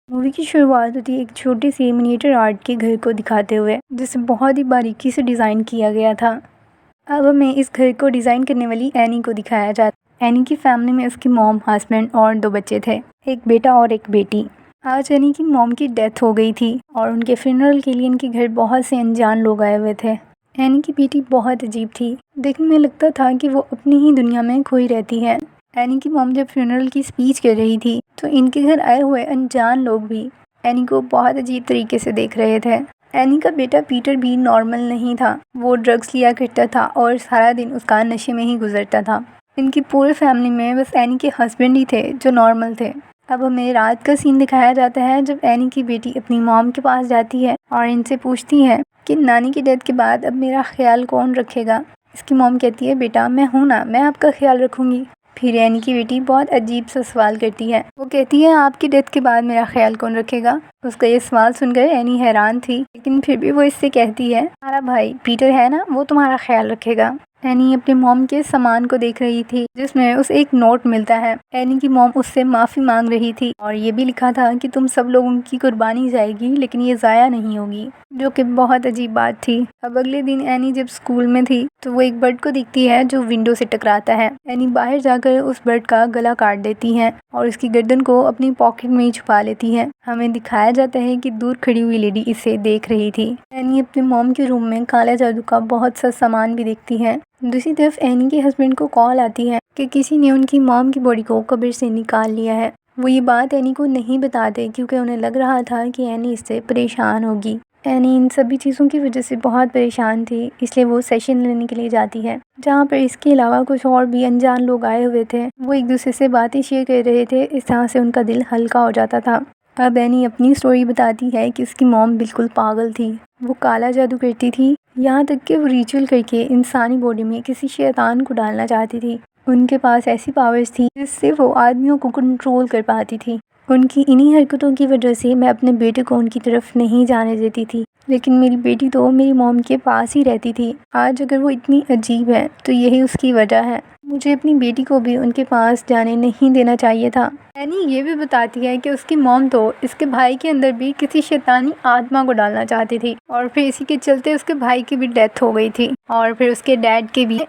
Movie की शुरुआत होती है एक छोटे से मिनिएचर आर्ट के घर को दिखाते हुए, जिसे बहुत ही बारीकी से डिज़ाइन किया गया था। अब हमें इस घर को डिज़ाइन करने वाली एनी को दिखाया जाता है। एनी की फैमिली में उसकी मॉम, हस्बैंड और 2 बच्चे थे, एक बेटा और एक बेटी। आज एनी की मॉम की डेथ हो गई थी और उनके फ्यूनरल के लिए इनके घर बहुत से अनजान लोग आए हुए थे। एनी की बेटी बहुत अजीब थी, देखने में लगता था कि वो अपनी ही दुनिया में खोई रहती है। एनी की मॉम जब फ्यूनरल की स्पीच कर रही थी तो इनके घर आए हुए अनजान लोग भी एनी को बहुत अजीब तरीके से देख रहे थे। एनी का बेटा पीटर भी नॉर्मल नहीं था, वो ड्रग्स लिया करता था और सारा दिन उसका नशे में ही गुजरता था। इनकी पूरी फैमिली में बस एनी के हस्बैंड ही थे जो नॉर्मल थे। अब हमें रात का सीन दिखाया जाता है जब एनी की बेटी अपनी मॉम के पास जाती है और इनसे पूछती है कि नानी की डेथ के बाद अब मेरा ख्याल कौन रखेगा। इसकी मॉम कहती है, बेटा मैं हूँ ना, मैं आपका ख्याल रखूँगी। फिर एनी की बेटी बहुत अजीब सा सवाल करती है, वो कहती है आपकी डेथ के बाद मेरा ख्याल कौन रखेगा। उसका ये सवाल सुनकर एनी हैरान थी, लेकिन फिर भी वो इससे कहती है हमारा भाई पीटर है ना, वो तुम्हारा ख्याल रखेगा। एनी अपने मॉम के सामान को देख रही थी जिसमें उसे एक नोट मिलता है। एनी की मॉम उससे माफ़ी मांग रही थी और ये भी लिखा था कि तुम सब लोगों की कुर्बानी जाएगी लेकिन ये ज़ाया नहीं होगी, जो कि बहुत अजीब बात थी। अब अगले दिन एनी जब स्कूल में थी तो वो एक बर्ड को दिखती है जो विंडो से टकराता है। एनी बाहर जाकर उस बर्ड का गला काट देती है और उसकी गर्दन को अपनी पॉकेट में ही छुपा लेती है। हमें दिखाया जाता है कि दूर खड़ी हुई लेडी इसे देख रही थी। एनी अपने मॉम के रूम में काला जादू का बहुत सा सामान भी देखती है। दूसरी तरफ एनी के हस्बैंड को कॉल आती है कि किसी ने उनकी मॉम की बॉडी को कब्र से निकाल लिया है। वो ये बात एनी को नहीं बताते क्योंकि उन्हें लग रहा था कि एनी इससे परेशान होगी। एनी इन सभी चीज़ों की वजह से बहुत परेशान थी, इसलिए वो सेशन लेने के लिए जाती है जहाँ पर इसके अलावा कुछ और भी अनजान लोग आए हुए थे। वो एक दूसरे से बातें शेयर कर रहे थे, इस तरह से उनका दिल हल्का हो जाता था। अब एनी अपनी स्टोरी बताती है कि उसकी मॉम बिल्कुल पागल थी, वो काला जादू करती थी, यहाँ तक कि वो रिचुअल करके इंसानी बॉडी में किसी शैतान को डालना चाहती थी। उनके पास ऐसी पावर्स थी जिससे वो आदमियों को कंट्रोल कर पाती थी। उनकी इन्हीं हरकतों की वजह से मैं अपने बेटे को उनकी तरफ नहीं जाने देती थी, लेकिन मेरी बेटी तो मेरी मॉम के पास ही रहती थी। आज अगर वो इतनी अजीब है तो यही उसकी वजह है। मुझे अपनी बेटी को भी उनके पास जाने नहीं देना चाहिए था। एनी ये भी बताती है कि उसकी मॉम तो इसके भाई के अंदर भी किसी शैतानी आत्मा को डालना चाहती थी और फिर इसी के चलते उसके भाई की भी डेथ हो गई थी और फिर उसके डैड के भी,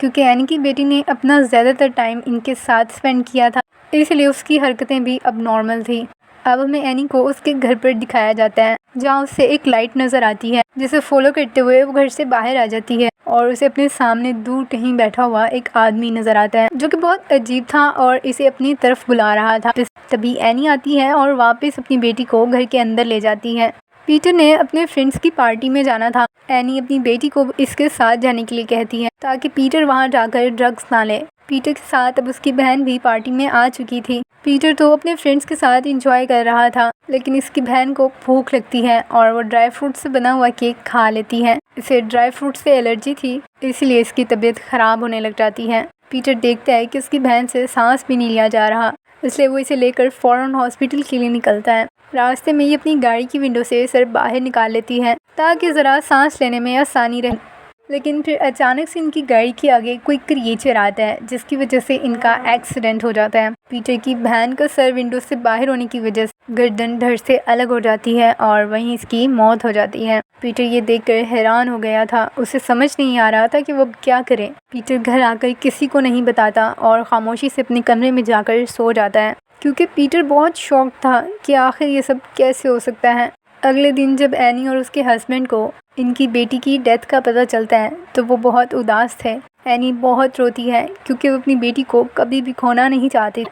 क्योंकि एनी की बेटी ने अपना ज़्यादातर टाइम इनके साथ स्पेंड किया था, इसलिए उसकी हरकतें भी अब नॉर्मल थी। अब हमें एनी को उसके घर पर दिखाया जाता है जहाँ उससे एक लाइट नज़र आती है जिसे फॉलो करते हुए वो घर से बाहर आ जाती है और उसे अपने सामने दूर कहीं बैठा हुआ एक आदमी नज़र आता है जो कि बहुत अजीब था और इसे अपनी तरफ बुला रहा था। तभी एनी आती है और वापस अपनी बेटी को घर के अंदर ले जाती है। पीटर ने अपने फ्रेंड्स की पार्टी में जाना था। एनी अपनी बेटी को इसके साथ जाने के लिए कहती है ताकि पीटर वहां जाकर ड्रग्स ना ले। पीटर के साथ अब उसकी बहन भी पार्टी में आ चुकी थी। पीटर तो अपने फ्रेंड्स के साथ एंजॉय कर रहा था, लेकिन इसकी बहन को भूख लगती है और वो ड्राई फ्रूट से बना हुआ केक खा लेती है। इसे ड्राई फ्रूट से एलर्जी थी, इसलिए इसकी तबीयत खराब होने लग जाती है। पीटर देखता है कि उसकी बहन से सांस भी नहीं लिया जा रहा, इसलिए वो इसे लेकर फ़ौरन हॉस्पिटल के लिए निकलता है। रास्ते में ये अपनी गाड़ी की विंडो से सर बाहर निकाल लेती है ताकि ज़रा सांस लेने में आसानी रहे, लेकिन फिर अचानक से इनकी गाड़ी के आगे कोई क्रिएचर आता है जिसकी वजह से इनका एक्सीडेंट हो जाता है। पीटर की बहन का सर विंडो से बाहर होने की वजह से गर्दन धड़ से अलग हो जाती है और वहीं इसकी मौत हो जाती है। पीटर ये देखकर हैरान हो गया था, उसे समझ नहीं आ रहा था कि वो क्या करे। पीटर घर आकर किसी को नहीं बताता और खामोशी से अपने कमरे में जाकर सो जाता है, क्योंकि पीटर बहुत शॉक था कि आखिर ये सब कैसे हो सकता है। अगले दिन जब एनी और उसके हस्बैंड को इनकी बेटी की डेथ का पता चलता है तो वो बहुत उदास थे। एनी बहुत रोती है क्योंकि वो अपनी बेटी को कभी भी खोना नहीं चाहती।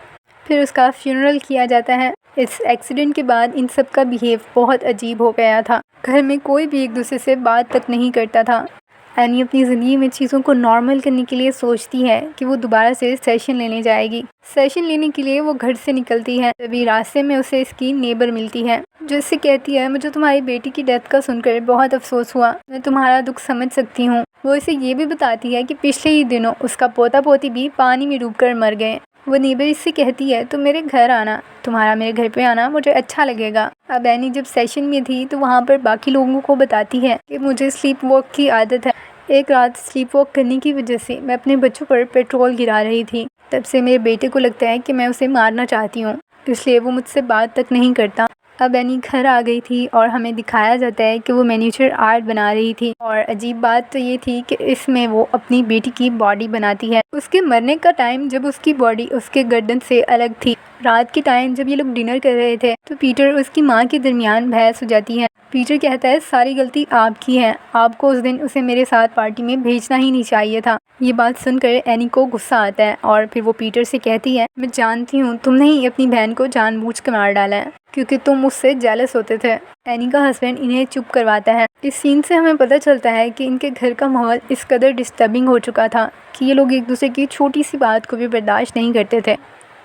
फिर उसका फ्यूनरल किया जाता है। इस एक्सीडेंट के बाद इन सब का बिहेव बहुत अजीब हो गया था। घर में कोई भी एक दूसरे से बात तक नहीं करता था। एनी अपनी ज़िंदगी में चीज़ों को नॉर्मल करने के लिए सोचती है कि वो दोबारा से सेशन लेने जाएगी। सेशन लेने के लिए वो घर से निकलती है, तभी रास्ते में उसे इसकी नेबर मिलती है जो इससे कहती है, मुझे तुम्हारी बेटी की डेथ का सुनकर बहुत अफसोस हुआ, मैं तुम्हारा दुख समझ सकती हूँ। वो इसे ये भी बताती है कि पिछले ही दिनों उसका पोता पोती भी पानी में डूबकर मर गए। वो नेबर इससे कहती है, तुम मेरे घर आना, तुम्हारा मेरे घर पे आना मुझे अच्छा लगेगा। अब एनी जब सेशन में थी तो वहाँ पर बाकी लोगों को बताती है कि मुझे स्लीप वॉक की आदत है। एक रात स्लीप वॉक करने की वजह से मैं अपने बच्चों पर पेट्रोल गिरा रही थी। तब से मेरे बेटे को लगता है कि मैं उसे मारना चाहती हूँ, इसलिए वो मुझसे बात तक नहीं करता। अब एनी घर आ गई थी और हमें दिखाया जाता है कि वो मिनिएचर आर्ट बना रही थी। और अजीब बात तो ये थी कि इसमें वो अपनी बेटी की बॉडी बनाती है। उसके मरने का टाइम जब उसकी बॉडी उसके गर्दन से अलग थी। रात के टाइम जब ये लोग डिनर कर रहे थे तो पीटर और उसकी माँ के दरमियान बहस हो जाती है। पीटर कहता है सारी गलती आपकी है, आपको उस दिन उसे मेरे साथ पार्टी में भेजना ही नहीं चाहिए था। ये बात सुनकर एनी को गुस्सा आता है और फिर वो पीटर से कहती है, मैं जानती हूँ तुमने ही अपनी बहन को जानबूझ कर मार डाला है क्योंकि तुम मुझसे जेलस होते थे। एनी का हस्बैंड इन्हें चुप करवाता है। इस सीन से हमें पता चलता है कि इनके घर का माहौल इस कदर डिस्टर्बिंग हो चुका था कि ये लोग एक दूसरे की छोटी सी बात को भी बर्दाश्त नहीं करते थे।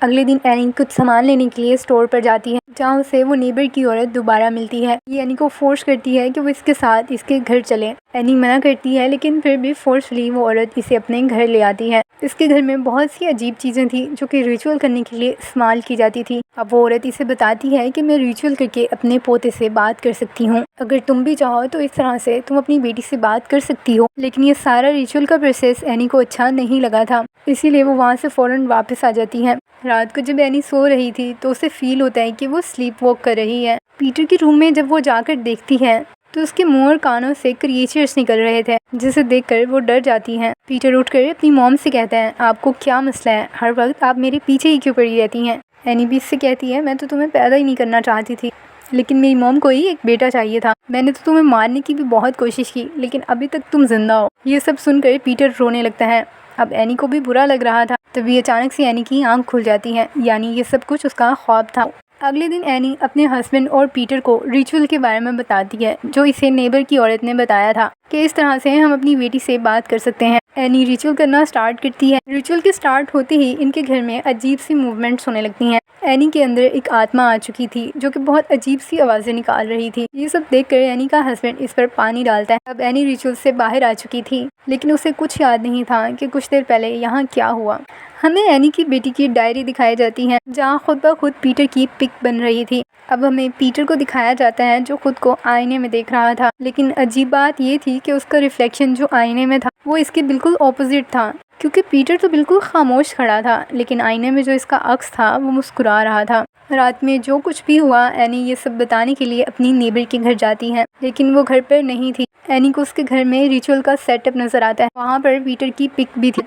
अगले दिन एनी कुछ सामान लेने के लिए स्टोर पर जाती है जहाँ उसे वो नेबर की औरत दोबारा मिलती है। ये एनी को फोर्स करती है कि वो इसके साथ इसके घर चले। एनी मना करती है लेकिन फिर भी फोर्सफुली वो औरत इसे अपने घर ले आती है। इसके घर में बहुत सी अजीब चीज़ें थी जो कि रिचुअल करने के लिए इस्तेमाल की जाती थी। अब वो औरत इसे बताती है कि मैं रिचुअल करके अपने पोते से बात कर सकती हूँ, अगर तुम भी चाहो तो इस तरह से तुम अपनी बेटी से बात कर सकती हो। लेकिन ये सारा रिचुअल का प्रोसेस एनी को अच्छा नहीं लगा था, इसीलिए वो वहाँ से फ़ौरन वापस आ जाती है। रात को जब एनी सो रही थी तो उसे फील होता है कि वो स्लीप वॉक कर रही है। पीटर के रूम में जब वो जाकर देखती है तो उसके मुंह और कानों से क्रिएचर्स निकल रहे थे, जिसे देखकर वो डर जाती हैं। पीटर उठकर अपनी मॉम से कहता है, आपको क्या मसला है, हर वक्त आप मेरे पीछे ही क्यों पड़ी रहती हैं। एनी भी इससे कहती है, मैं तो तुम्हें पैदा ही नहीं करना चाहती थी, लेकिन मेरी मॉम को ही एक बेटा चाहिए था। मैंने तो तुम्हें मारने की भी बहुत कोशिश की लेकिन अभी तक तुम जिंदा हो। ये सब सुनकर पीटर रोने लगता है। अब एनी को भी बुरा लग रहा था, तभी अचानक से एनी की आंख खुल जाती है, यानी ये सब कुछ उसका ख्वाब था। अगले दिन एनी अपने हस्बैंड और पीटर को रिचुअल के बारे में बताती है जो इसे नेबर की औरत ने बताया था कि इस तरह से हम अपनी बेटी से बात कर सकते हैं। एनी रिचुअल करना स्टार्ट करती है। रिचुअल के स्टार्ट होते ही इनके घर में अजीब सी मूवमेंट्स होने लगती हैं। एनी के अंदर एक आत्मा आ चुकी थी जो कि बहुत अजीब सी आवाज़ें निकाल रही थी। ये सब देखकर एनी का हस्बैंड इस पर पानी डालता है। अब एनी रिचुअल से बाहर आ चुकी थी लेकिन उसे कुछ याद नहीं था कि कुछ देर पहले यहाँ क्या हुआ। हमें एनी की बेटी की डायरी दिखाई जाती है जहाँ खुद ब खुद पीटर की पिक बन रही थी। अब हमें पीटर को दिखाया जाता है जो खुद को आईने में देख रहा था, लेकिन अजीब बात ये थी कि उसका रिफ्लेक्शन जो आईने में था वो इसके बिल्कुल ऑपोजिट था, क्योंकि पीटर तो बिल्कुल खामोश खड़ा था लेकिन आईने में जो इसका अक्स था वो मुस्कुरा रहा था। रात में जो कुछ भी हुआ एनी ये सब बताने के लिए अपनी नेबर के घर जाती है, लेकिन वो घर पर नहीं थी। एनी को उसके घर में रिचुअल का सेटअप नजर आता है, वहाँ पर पीटर की पिक भी थी,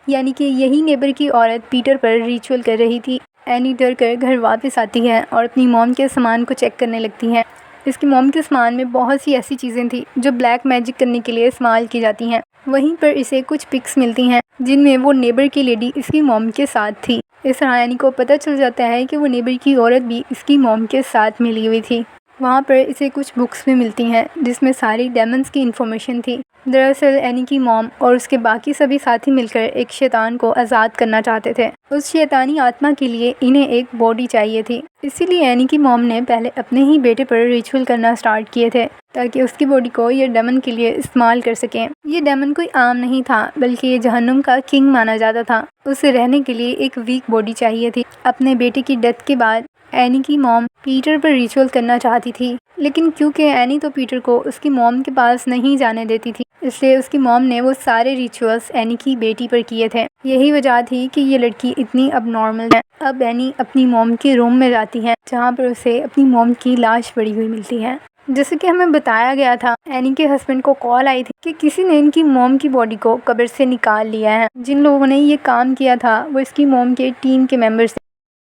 यानी कि यही नेबर की औरत पीटर पर रिचुअल कर रही थी। एनी डर कर घर वापस आती है और अपनी मॉम के सामान को चेक करने लगती है। इसकी मॉम के सामान में बहुत सी ऐसी चीज़ें थी जो ब्लैक मैजिक करने के लिए इस्तेमाल की जाती हैं। वहीं पर इसे कुछ पिक्स मिलती हैं जिनमें वो नेबर की लेडी इसकी मॉम के साथ थी। इस तरह एनी को पता चल जाता है कि वो नेबर की औरत भी इसकी मॉम के साथ मिली हुई थी। वहाँ पर इसे कुछ बुक्स भी मिलती हैं जिसमें सारी डेमन्स की इन्फॉर्मेशन थी। दरअसल एनी की मॉम और उसके बाकी सभी साथी मिलकर एक शैतान को आज़ाद करना चाहते थे। उस शैतानी आत्मा के लिए इन्हें एक बॉडी चाहिए थी, इसीलिए एनी की मॉम ने पहले अपने ही बेटे पर रिचुअल करना स्टार्ट किए थे ताकि उसकी बॉडी को ये डेमन के लिए इस्तेमाल कर सकें। ये डेमन कोई आम नहीं था बल्कि ये जहन्नुम का किंग माना जाता था। उसे रहने के लिए एक वीक बॉडी चाहिए थी। अपने बेटे की डेथ के बाद एनी की मॉम पीटर पर रिचुअल करना चाहती थी, लेकिन क्योंकि एनी तो पीटर को उसकी मॉम के पास नहीं जाने देती थी, इसलिए उसकी मॉम ने वो सारे रिचुअल्स एनी की बेटी पर किए थे। यही वजह थी कि ये लड़की इतनी अब नॉर्मल है। अब एनी अपनी मॉम के रूम में जाती है जहाँ पर उसे अपनी मॉम की लाश पड़ी हुई मिलती है। जैसे कि हमें बताया गया था, एनी के हस्बैंड को कॉल आई थी कि किसी ने इनकी मॉम की बॉडी को कब्र से निकाल लिया है। जिन लोगों ने ये काम किया था वो इसकी मॉम के टीम के मेंबर्स थे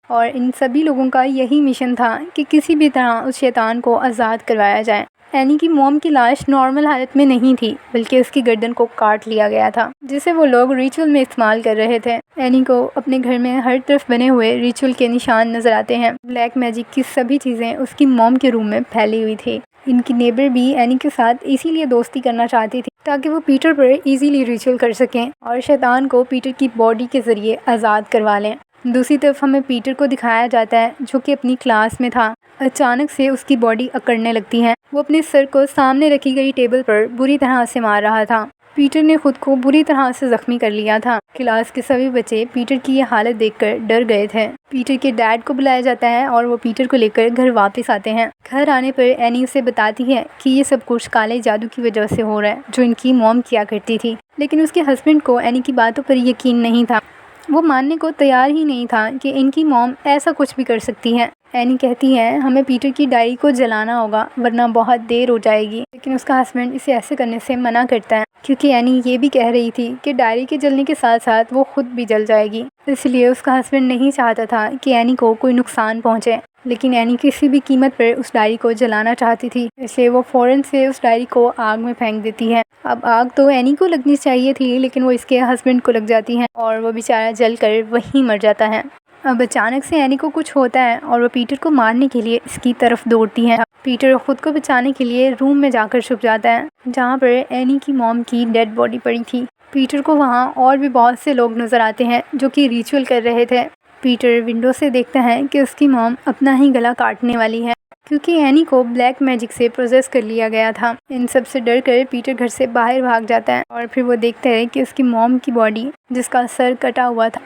और इन सभी लोगों का यही मिशन था कि किसी भी तरह उस शैतान को आज़ाद करवाया जाए। एनी की मॉम की लाश नॉर्मल हालत में नहीं थी बल्कि उसकी गर्दन को काट लिया गया था, जिसे वो लोग रिचुअल में इस्तेमाल कर रहे थे। एनी को अपने घर में हर तरफ बने हुए रिचुअल के निशान नजर आते हैं। ब्लैक मैजिक की सभी चीज़ें उसकी मॉम के रूम में फैली हुई थी। इनकी नेबर भी एनी के साथ इसीलिए दोस्ती करना चाहती थी ताकि वो पीटर पर इजीली रिचुअल कर सकें और शैतान को पीटर की बॉडी के ज़रिए आज़ाद करवा लें। दूसरी तरफ हमें पीटर को दिखाया जाता है जो कि अपनी क्लास में था। अचानक से उसकी बॉडी अकड़ने लगती है। वो अपने सर को सामने रखी गई टेबल पर बुरी तरह से मार रहा था। पीटर ने खुद को बुरी तरह से जख्मी कर लिया था। क्लास के सभी बच्चे पीटर की ये हालत देखकर डर गए थे। पीटर के डैड को बुलाया जाता है और वो पीटर को लेकर घर वापस आते हैं। घर आने पर एनी उसे बताती है कि ये सब कुछ काले जादू की वजह से हो रहा है जो इनकी मॉम किया करती थी, लेकिन उसके हस्बैंड को एनी की बातों पर यकीन नहीं था। वो मानने को तैयार ही नहीं था कि इनकी मॉम ऐसा कुछ भी कर सकती है। एनी कहती है हमें पीटर की डायरी को जलाना होगा वरना बहुत देर हो जाएगी, लेकिन उसका हस्बैंड इसे ऐसे करने से मना करता है क्योंकि एनी ये भी कह रही थी कि डायरी के जलने के साथ साथ वो खुद भी जल जाएगी। इसलिए उसका हस्बैंड नहीं चाहता था कि एनी को कोई नुकसान पहुंचे, लेकिन एनी किसी भी कीमत पर उस डायरी को जलाना चाहती थी, इसलिए वो फ़ौरन से उस डायरी को आग में फेंक देती है। अब आग तो एनी को लगनी चाहिए थी, लेकिन वो इसके हस्बैंड को लग जाती है और वो बेचारा जलकर वहीं मर जाता है। अब अचानक से एनी को कुछ होता है और वो पीटर को मारने के लिए इसकी तरफ दौड़ती है। पीटर खुद को बचाने के लिए रूम में जाकर छुप जाता है जहाँ पर एनी की मॉम की डेड बॉडी पड़ी थी। पीटर को वहाँ और भी बहुत से लोग नजर आते हैं जो कि रिचुअल कर रहे थे। पीटर विंडो से देखता है कि उसकी मॉम अपना ही गला काटने वाली है क्योंकि एनी को ब्लैक मैजिक से प्रोसेस कर लिया गया था। इन सब से डर कर पीटर घर से बाहर भाग जाता है और फिर वो देखता है कि उसकी मॉम की बॉडी, जिसका सर कटा हुआ था,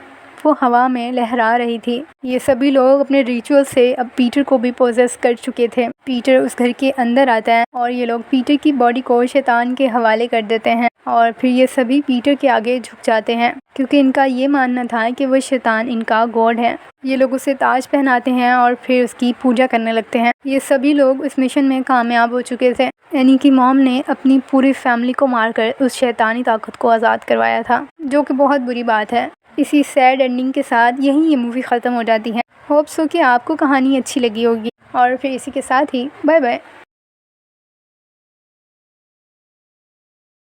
वो हवा में लहरा रही थी। ये सभी लोग अपने रिचुअल से अब पीटर को भी पोजेस कर चुके थे। पीटर उस घर के अंदर आता है और ये लोग पीटर की बॉडी को शैतान के हवाले कर देते हैं और फिर ये सभी पीटर के आगे झुक जाते हैं क्योंकि इनका ये मानना था कि वो शैतान इनका गॉड है। ये लोग उसे ताज पहनाते हैं और फिर उसकी पूजा करने लगते हैं। ये सभी लोग इस मिशन में कामयाब हो चुके थे। एनी की मॉम ने अपनी पूरी फैमिली को मारकर उस शैतानी ताकत को आज़ाद करवाया था, जो कि बहुत बुरी बात है। इसी सैड एंडिंग के साथ यहीं ये मूवी ख़त्म हो जाती है। होप सो कि आपको कहानी अच्छी लगी होगी और फिर इसी के साथ ही बाय बाय।